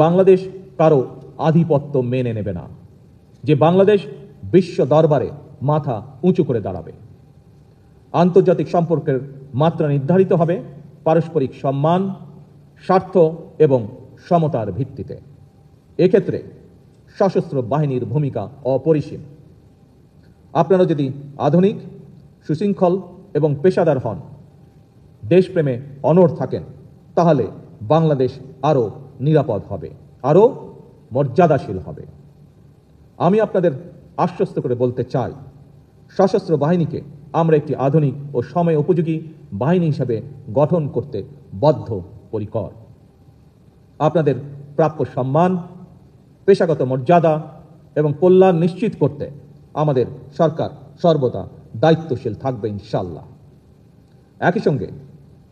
বাংলাদেশ কারো আধিপত্য মেনে নেবে না, যে বাংলাদেশ বিশ্ব দরবারে মাথা উঁচু করে দাঁড়াবে। আন্তর্জাতিক সম্পর্কের মাত্রা নির্ধারিত হবে পারস্পরিক সম্মান, স্বার্থ এবং সমতার ভিত্তিতে। এক্ষেত্রে সশস্ত্র বাহিনীর ভূমিকা অপরিসীম। আপনারা যদি আধুনিক, সুশৃঙ্খল এবং পেশাদার হন, দেশপ্রেমে অনড় থাকেন, তাহলে বাংলাদেশ আরও নিরাপদ হবে, আরও মর্যাদাশীল হবে। আমি আপনাদের আশ্বস্ত করে বলতে চাই, সশস্ত্র বাহিনীকে আমরা একটি আধুনিক ও সময় উপযোগী বাহিনী হিসাবে গঠন করতে বদ্ধপরিকর। আপনাদের প্রাপ্য সম্মান, পেশাগত মর্যাদা এবং কল্যাণ নিশ্চিত করতে আমাদের সরকার সর্বদা দায়িত্বশীল থাকবে ইনশাআল্লাহ। একই সঙ্গে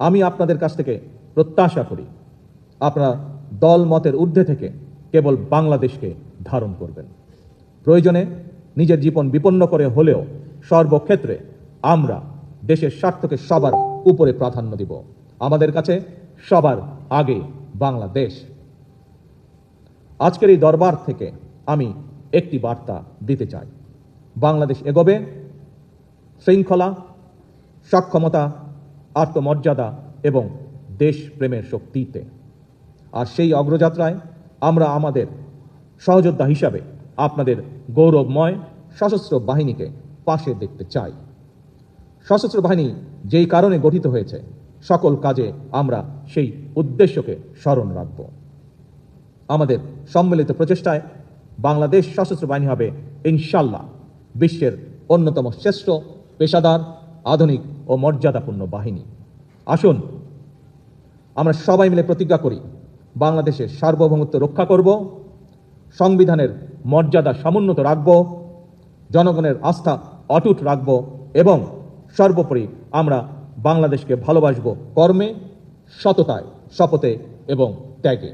আমি আপনাদের কাছ থেকে প্রত্যাশা করি, আপনারা দল মতের ঊর্ধ্বে থেকে কেবল বাংলাদেশকে ধারণ করবেন। প্রয়োজনে নিজের জীবন বিপন্ন করে হলেও সর্বক্ষেত্রে আমরা দেশের স্বার্থকে সবার উপরে প্রাধান্য দিব। আমাদের কাছে সবার আগে বাংলাদেশ। আজকের এই দরবার থেকে আমি একটি বার্তা দিতে চাই, বাংলাদেশ এগোবে শৃঙ্খলা, সক্ষমতা, আত্মমর্যাদা এবং দেশপ্রেমের শক্তিতে। আর সেই অগ্রযাত্রায় আমরা আমাদের সহযোদ্ধা হিসাবে আপনাদের গৌরবময় সশস্ত্র বাহিনীকে পাশে দেখতে চাই। সশস্ত্র বাহিনী যেই কারণে গঠিত হয়েছে, সকল কাজে আমরা সেই উদ্দেশ্যকে স্মরণ রাখব। আমাদের সম্মিলিত প্রচেষ্টায় বাংলাদেশ সশস্ত্র বাহিনী হবে ইনশাআল্লাহ বিশ্বের অন্যতম শ্রেষ্ঠ, পেশাদার, আধুনিক ও মর্যাদাপূর্ণ বাহিনী। আসুন আমরা সবাই মিলে প্রতিজ্ঞা করি, বাংলাদেশের সার্বভৌমত্ব রক্ষা করব, সংবিধানের মর্যাদা সমুন্নত রাখব, জনগণের আস্থা অটুট রাখব এবং সর্বোপরি আমরা বাংলাদেশকে ভালোবাসব কর্মে, সততায়, শপথে এবং ত্যাগে।